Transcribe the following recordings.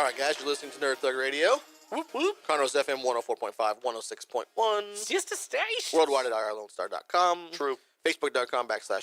All right, guys, you're listening to Nerd Thug Radio. Whoop whoop. Conroe's FM 104.5, 106.1. Just a station. Worldwide at irlonestar.com. True. Facebook.com/Nerd Thug.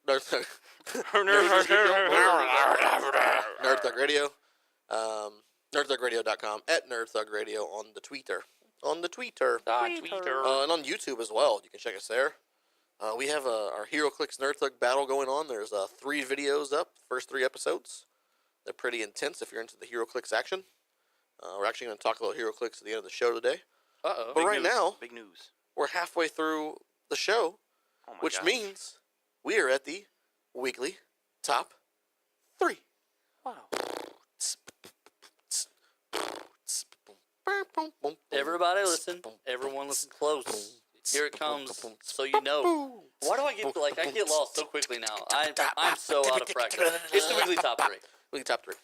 Nerd Thug. Nerd Nerd Thug Radio. NerdThugRadio.com at Nerd Thug Radio on the Twitter. And on YouTube as well. You can check us there. We have our HeroClix Nerd Thug battle going on. There's 3 videos up, first 3 episodes. They're pretty intense if you're into the HeroClix action. We're actually going to talk a little HeroClix at the end of the show today. Uh-oh. But right now, big news. We're halfway through the show, which means we are at the weekly top 3. Wow. Everybody listen. Everyone listen close. Here it comes, so you know. Why do I get lost so quickly now? I'm so out of practice. It's the weekly top 3. Weekly top 3.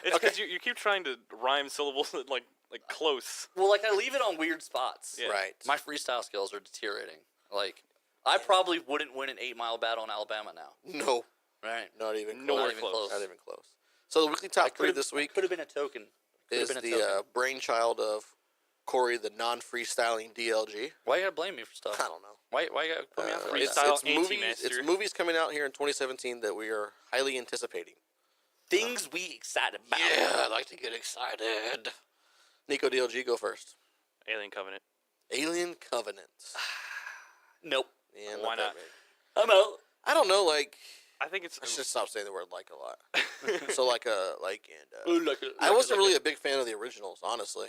It's because you keep trying to rhyme syllables like close. Well, I leave it on weird spots. Yeah. Right. My freestyle skills are deteriorating. I probably wouldn't win an 8-mile battle in Alabama now. No. Right. Not even close. Not even close. Not even close. So the weekly top 3 this week could have been a token. is the brainchild of Corey, the non-freestyling DLG. Why you gotta blame me for stuff? I don't know. Why you gotta put me on for It's movies coming out here in 2017 that we are highly anticipating. Things we excited about. Yeah, I like to get excited. Nico DLG, go first. Alien Covenant. Alien Covenant. Nope. Yeah, Why not? I'm out. I don't know, I think it's. I should stop saying the word "like" a lot. So I I wasn't really a big fan of the originals, honestly.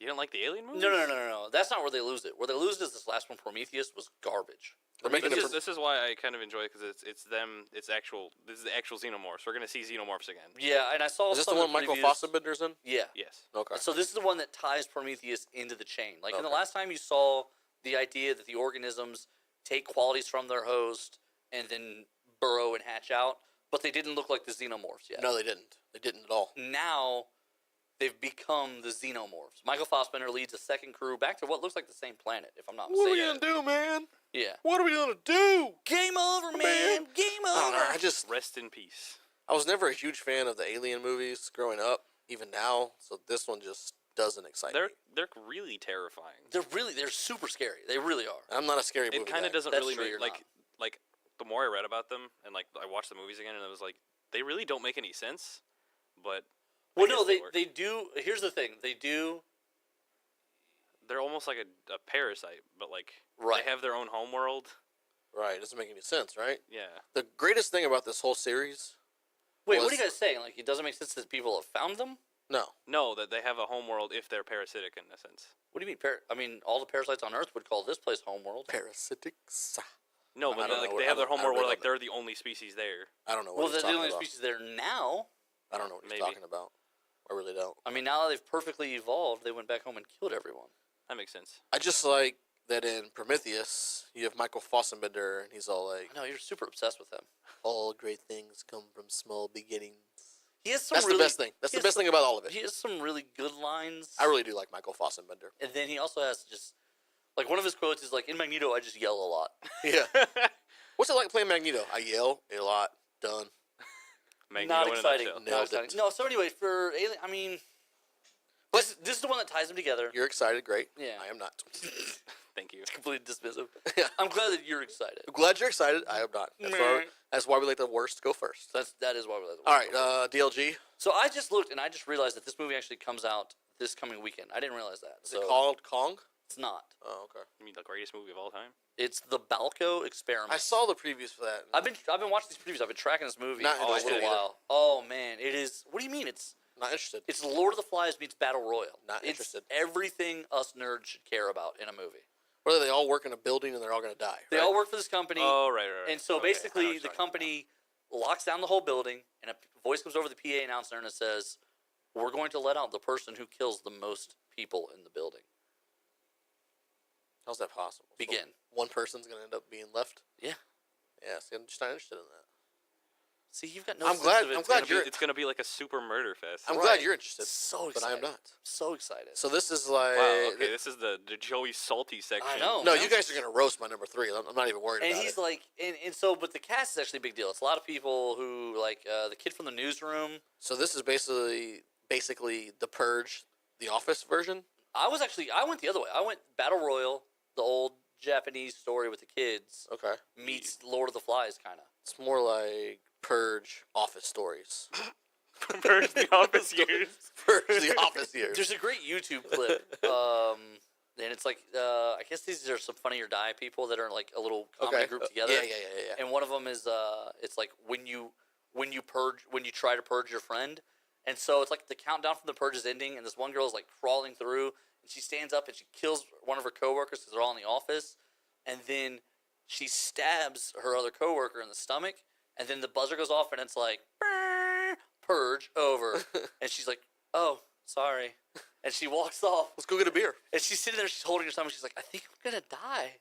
You don't like the Alien movie? No. That's not where they lose it. Where they lose it is this last one, Prometheus, was garbage. This is why I kind of enjoy it, because it's them. This is the actual xenomorphs. We're gonna see xenomorphs again. Yeah, and I saw. Is this the one Michael Fassbender's in? Yeah. Yes. Okay. So this is the one that ties Prometheus into the chain. In the Okay. last time you saw the idea that the organisms take qualities from their host and then burrow and hatch out, but they didn't look like the xenomorphs yet. No, they didn't. They didn't at all. Now they've become the xenomorphs. Michael Fassbender leads a second crew back to what looks like the same planet, if I'm not mistaken. What are we gonna do, man? Yeah. What are we gonna do? Game over, man. Game over. I just Rest in peace. I was never a huge fan of the Alien movies growing up, even now. So this one just doesn't excite me. They're really terrifying. They're super scary. They really are. I'm not a scary movie It kind of guy. doesn't That's really true, make you're like the more I read about them and I watched the movies again, and it was like they really don't make any sense. But Well, no, work. they do. Here's the thing. They do. They're almost like a parasite, but Right. they have their own homeworld. Right, it doesn't make any sense, right? Yeah. The greatest thing about this whole series. Wait, what are you guys saying? It doesn't make sense that people have found them? No, that they have a homeworld if they're parasitic in a sense. What do you mean? All the parasites on Earth would call this place homeworld. Parasitics. No, I but don't know. they have their I homeworld where really don't they're the only species there. I don't know what Well, he's they're the talking only about. species there now. I don't know what he's Maybe. talking about. I really don't. I mean, now that they've perfectly evolved, they went back home and killed everyone. That makes sense. I just like that in Prometheus, you have Michael Fassbender, and he's all like, I know, you're super obsessed with him. all great things come from small beginnings. He has some That's really, the best thing. That's the best thing about all of it. He has some really good lines. I really do like Michael Fassbender. And then he also has just, one of his quotes is in Magneto, I just yell a lot. Yeah. What's it like playing Magneto? I yell a lot. Done. Not exciting. Nailed it. No, so anyway, for Alien, I mean, this is the one that ties them together. You're excited. Great. Yeah. I am not. Thank you. It's completely dismissive. Yeah. I'm glad that you're excited. I'm glad you're excited. I am not. That's why we let the worst go first. That is why we let the All right, DLG. So I just looked and I just realized that this movie actually comes out this coming weekend. I didn't realize that. Is it called Kong? It's not. Oh, okay. You mean the greatest movie of all time? It's the Balco Experiment. I saw the previews for that. I've been watching these previews. I've been tracking this movie Not for a interested little either. while. Oh man, it is. What do you mean? It's Not interested. Lord of the Flies meets Battle Royale. Not interested. It's everything us nerds should care about in a movie. Whether they all work in a building and they're all going to die. They all work for this company. Oh, right. And so Okay, I know what basically, you're the talking company locks down the whole building, and a voice comes over the PA announcer and it says, "We're going to let out the person who kills the most people in the building." How's that possible? So Begin. one person's going to end up being left? Yeah. Yeah, see, I'm just not interested in that. See, you've got no. I'm sense glad- of it. I'm glad you're- It's gonna be like a super murder fest. I'm Right. glad you're interested, So but excited. I am not. So excited. So this is like. Wow. Okay, this is the Joey salty section. I know. No, man. you guys are gonna roast my number 3. I'm not even worried And about he's it. like, and so, but the cast is actually a big deal. It's a lot of people who like the kid from the newsroom. So this is basically the Purge, the Office version. I went the other way. I went Battle Royal, the old Japanese story with the kids, Okay. meets Lord of the Flies, kind of. It's more like Purge Office stories. Purge the office years. Purge the Office years. There's a great YouTube clip, and it's like I guess these are some Funny or Die people that are like a little comedy group together. Yeah. And one of them is it's like when you try to purge your friend, and so it's like the countdown from the purge is ending, and this one girl is like crawling through, and she stands up and she kills one of her coworkers because they're all in the office, and then she stabs her other coworker in the stomach, and then the buzzer goes off, and it's like purge over, and she's like, oh, sorry, and she walks off, Let's go get a beer. and she's sitting there, she's holding her stomach, she's like, I think I'm gonna die.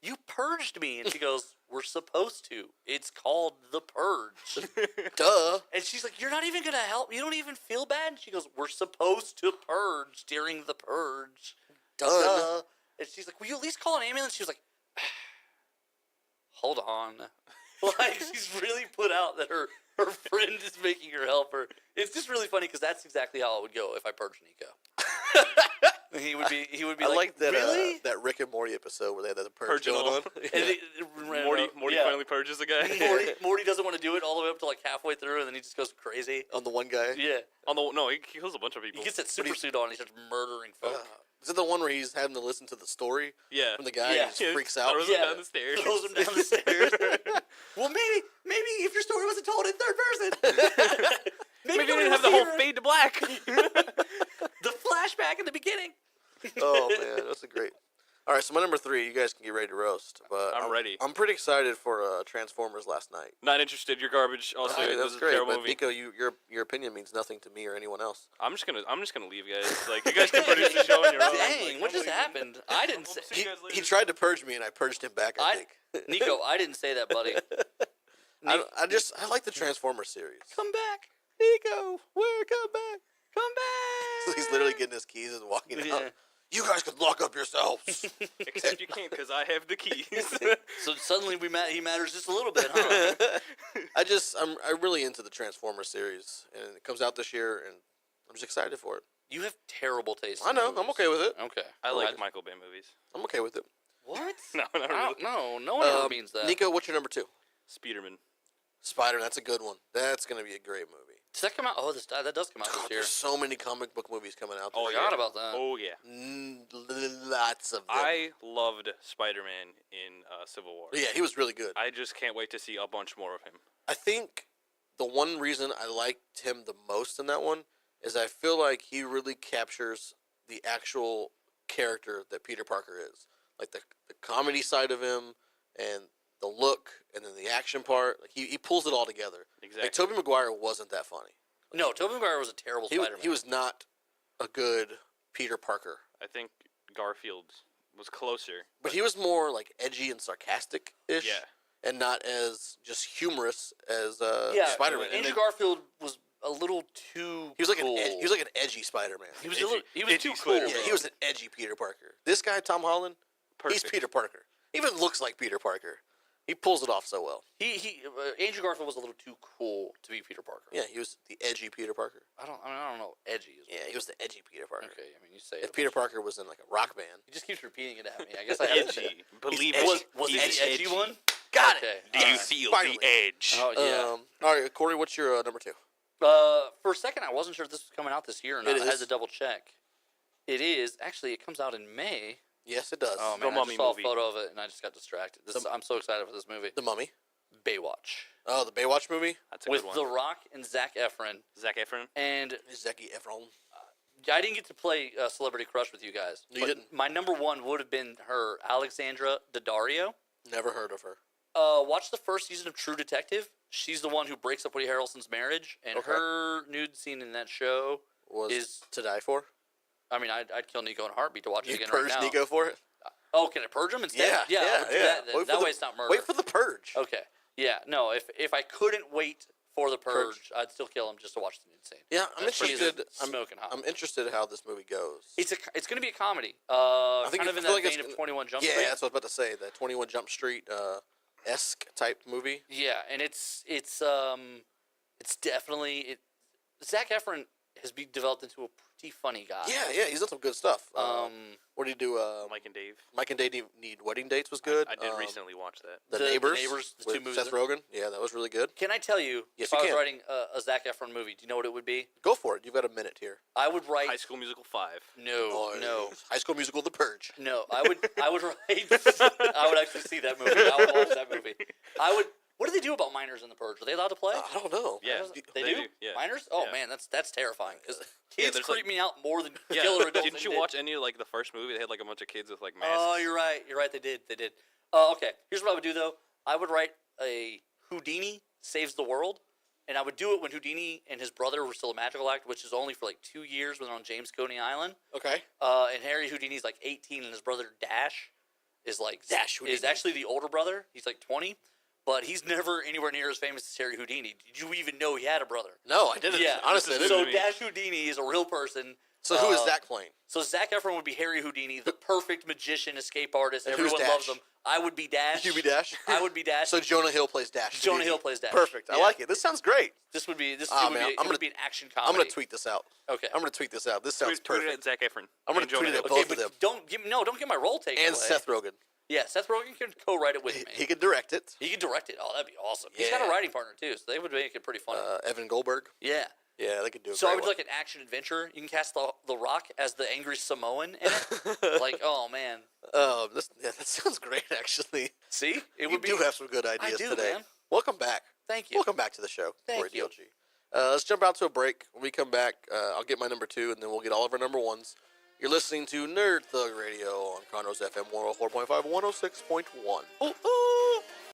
You purged me. And she goes, we're supposed to. It's called the purge. Duh. And she's like, you're not even going to help? You don't even feel bad? And she goes, we're supposed to purge during the purge. Done. Duh. And she's like, will you at least call an ambulance? She was like, hold on. Like, she's really put out that her friend is making her help her. It's just really funny because that's exactly how it would go if I purged Nico. He would be I like that really? that Rick and Morty episode where they had the purge Purge going all. on. And Morty yeah. finally purges the guy. Morty doesn't want to do it all the way up to like halfway through, and then he just goes crazy. On the one guy. Yeah, He kills a bunch of people. he gets that super suit on, and he starts murdering folk. Is it the one where he's having to listen to the story Yeah. from the guy Yeah. and just freaks out? Throws him down the stairs. Throws him down the stairs. Well, maybe if your story wasn't told in third person, Maybe you nobody didn't have would the whole hear it. fade to black. The flashback in the beginning. Oh man, that's a great. All right, so my number 3, you guys can get ready to roast, but I'm ready. I'm pretty excited for Transformers last night. Not interested. You're garbage. Also, Hey, it that was was a great, terrible but movie. Nico, your opinion means nothing to me or anyone else. I'm just gonna leave, guys. Like, you guys can produce the show on your own. Dang, Like, what I'm just leaving. happened? I didn't say. See you guys later. He tried to purge me, and I purged him back. I think. Nico, I didn't say that, buddy. I like the Transformers series. Come back. Nico, come back. Come back. So he's literally getting his keys and walking Yeah. out. You guys could lock up yourselves. Except you can't because I have the keys. So suddenly he matters just a little bit, huh? I'm really into the Transformers series, and it comes out this year, and I'm just excited for it. You have terrible taste. I in know, movies. I'm okay with it. Okay. I like Michael Bay movies. I'm okay with it. What? No, not really. No one ever means that. Nico, what's your number 2? Spiderman. Spider. That's a good one. That's gonna be a great movie. Does that come out? Oh, that does come out God, this year. there's so many comic book movies coming out. Oh, this yeah. year. Forgot about that. Oh yeah. Lots of them. I loved Spider-Man in Civil War. Yeah, he was really good. I just can't wait to see a bunch more of him. I think the one reason I liked him the most in that one is I feel like he really captures the actual character that Peter Parker is. Like the comedy side of him and the look and then the action part. Like he pulls it all together. Exactly. Like Tobey Maguire wasn't that funny. No, Tobey Maguire was a terrible Spider-Man. He was not a good Peter Parker. I think Garfield was closer. But he was more like edgy and sarcastic-ish. Yeah. And not as just humorous as yeah, Spider-Man. Andrew Garfield was a little too He was like cool. he was like an edgy Spider-Man. He was edgy too cool. Spider-Man. Yeah, he was an edgy Peter Parker. This guy, Tom Holland, Perfect. he's Peter Parker. He even looks like Peter Parker. He pulls it off so well. Andrew Garfield was a little too cool to be Peter Parker. Yeah, he was the edgy Peter Parker. I don't know. Edgy is. Yeah, he was the edgy Peter Parker. Okay, I mean you say If it. Peter Parker was in like a rock band. He just keeps repeating it at me. I guess I have Edgy. Believe edgy. it. Was he He's the edgy one? Got Okay. Do you Alright. feel Finally. the edge? Oh yeah. All right, Corey, what's your number 2? For a second, I wasn't sure if this was coming out this year or not. It I had is. to double check. It is. Actually, it comes out in May. Yes, it does. Oh, The man, I Mummy just saw movie. a photo of it, and I just got distracted. I'm so excited for this movie. The Mummy. Baywatch. Oh, the Baywatch movie. That's a With good one. The Rock and Zac Efron. Zac Efron. And Zac Efron. I didn't get to play Celebrity Crush with you guys. You but didn't? My number 1 would have been her, Alexandra Daddario. Never heard of her. Watch the first season of True Detective. She's the one who breaks up Woody Harrelson's marriage, and Okay. her nude scene in that show Was is. To Die For? I mean, I'd kill Nico in a heartbeat to watch it You again purged right now. Nico for it? Oh, can I purge him instead? I would do that then. Wait for That the- way it's not murder. Wait for the purge. Okay. Yeah. No. If I couldn't wait for the Purge, I'd still kill him just to watch the nude scene. Yeah, I'm That's pretty interested. smoking hot. I'm interested how this movie goes. It's going to be a comedy. I think kind of in that vein of 21 Jump Street. Yeah, that's what I was about to say. The 21 Jump Street esque type movie. Yeah, and it's definitely Zac Efron has been developed into a pretty funny guy. Yeah, he's done some good stuff. What did he do? Mike and Dave. Mike and Dave Need Wedding Dates was good. I did recently watch that. The Neighbors. The two with movies. Seth Rogen. Yeah, that was really good. Can I tell you, Yes, if you I was can. writing a Zac Efron movie, do you know what it would be? Go for it. You've got a minute here. I would write. High School Musical 5. No. High School Musical: The Purge. No, I would write. I would actually see that movie. I would watch that movie. What do they do about minors in the Purge? Are they allowed to play? I don't know. Yeah, They do? Yeah. Minors? Oh Yeah. man, that's terrifying. Because kids there's, creep like- me out more than Yeah. killer adults. Didn't you watch any of like the first movie? They had like a bunch of kids with like masks. Oh, you're right. They did. Okay, here's what I would do though. I would write a Houdini saves the world, and I would do it when Houdini and his brother were still a magical act, which is only for like 2 years when they're on James Coney Island. Okay. And Harry Houdini's like 18, and his brother Dash is Houdini. actually the older brother. He's like 20, but he's never anywhere near as famous as Harry Houdini. Did you even know he had a brother? No, I didn't. Yeah, Honestly, I didn't. So Dash Houdini is a real person. So who is Zach playing? So Zac Efron would be Harry Houdini, the perfect magician, escape artist. And who's Everyone loves Dash? him. I would be Dash. You be Dash? I would be Dash. So Jonah Hill plays Dash. Jonah Houdini. Hill plays Dash. Perfect. I Yeah. like it. This sounds great. This would be it Ah, would man, be I'm gonna- be an action comedy. I'm gonna tweet this out. Okay. I'm gonna tweet this out. This sounds Tweet it perfect. at Zac Efron. I'm gonna And Jonah tweet it at Hill. both Okay, of them. but don't get my role taken And away. Seth Rogen. Yeah, Seth Rogen can co-write it with me. He could direct it. He could direct it. Oh, that'd be awesome. He's got a Yeah. writing partner too, so they would make it pretty funny. Evan Goldberg. Yeah. Yeah, they could do it. So I would do like an action adventure. You can cast the Rock as the angry Samoan in it. Like, oh man. That sounds great. Actually, See, it you would be. do have some good ideas do, today. man. Welcome back. Thank you. Welcome back to the show. Thank Corey you. DLG. Let's jump out to a break. When we come back, I'll get my number 2, and then we'll get all of our number 1s. You're listening to Nerd Thug Radio on Conroe's FM 104.5, 106.1.